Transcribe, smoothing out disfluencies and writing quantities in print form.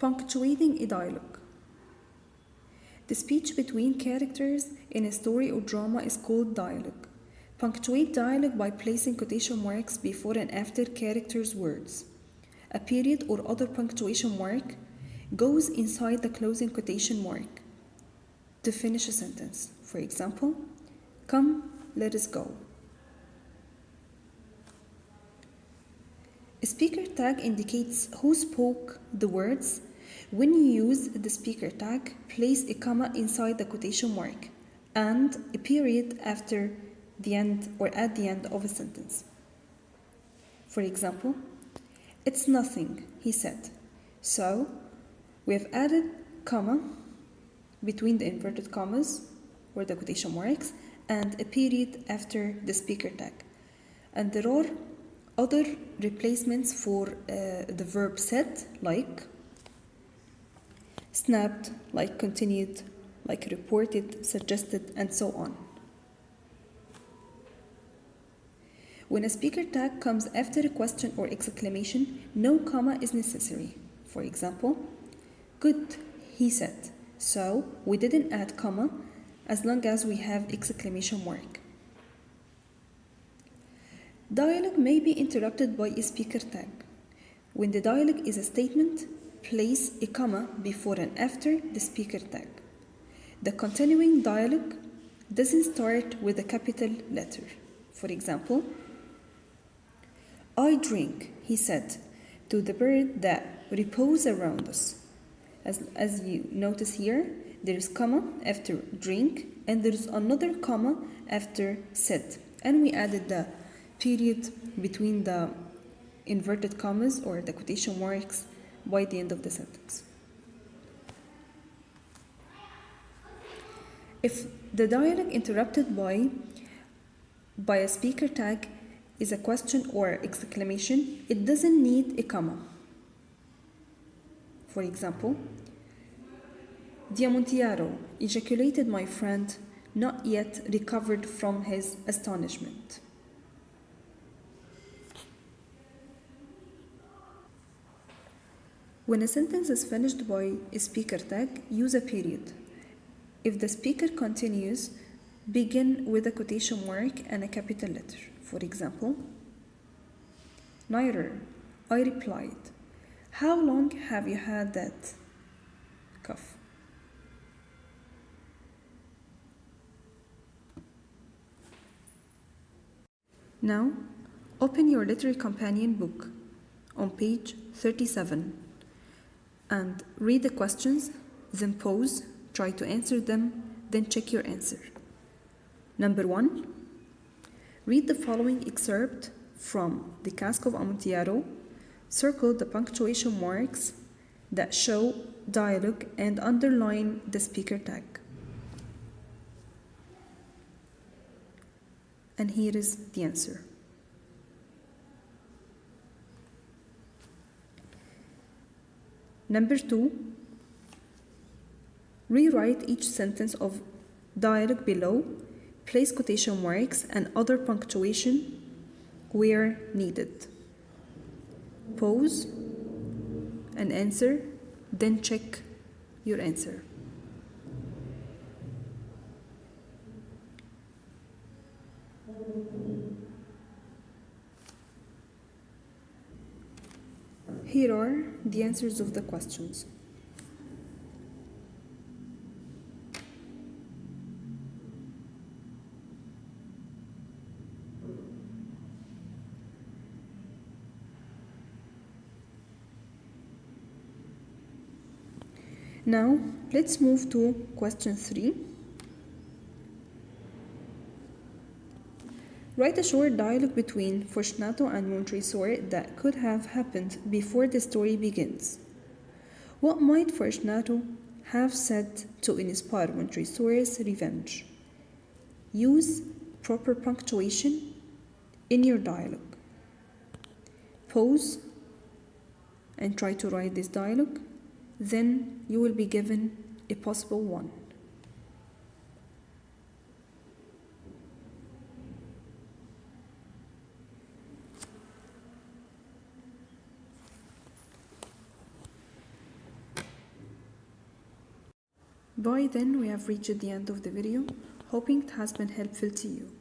Punctuating a dialogue. The speech between characters in a story or drama is called dialogue. Punctuate dialogue by placing quotation marks before and after characters' words. A period or other punctuation mark goes inside the closing quotation mark to finish a sentence. For example, come, let us go. A speaker tag indicates who spoke the words. When you use the speaker tag, place a comma inside the quotation mark and a period after the end or at the end of a sentence. For example, it's nothing, he said. So, we have added comma between the inverted commas or the quotation marks and a period after the speaker tag. And there are other replacements for the verb said, like snapped, like continued, like reported, suggested, and so on. When a speaker tag comes after a question or exclamation, no comma is necessary. For example, good, he said. So we didn't add comma as long as we have exclamation mark. Dialogue may be interrupted by a speaker tag. When the dialogue is a statement, place a comma before and after the speaker tag. The continuing dialogue doesn't start with a capital letter. For example, I drink, he said, to the bird that repose around us. As you notice here, there is comma after drink and there is another comma after said. And we added the period between the inverted commas or the quotation marks by the end of the sentence. If the dialogue interrupted by a speaker tag is a question or exclamation, it doesn't need a comma. For example, the Amontillado ejaculated my friend, not yet recovered from his astonishment. When a sentence is finished by a speaker tag, use a period. If the speaker continues, begin with a quotation mark and a capital letter. For example, neither, I replied. How long have you had that cough? Now, open your literary companion book on page 37 and read the questions, then pause, try to answer them, then check your answer. Number 1, read the following excerpt from The Cask of Amontillado. Circle the punctuation marks that show dialogue and underline the speaker tag. And here is the answer. Number 2, rewrite each sentence of dialogue below. Place quotation marks and other punctuation where needed. Pause and answer, then check your answer. Here are the answers of the questions. Now, let's move to question 3. Write a short dialogue between Fortunato and Montresor that could have happened before the story begins. What might Fortunato have said to inspire Montresor's revenge? Use proper punctuation in your dialogue. Pause and try to write this dialogue. Then you will be given a possible one. By then, we have reached the end of the video, hoping it has been helpful to you.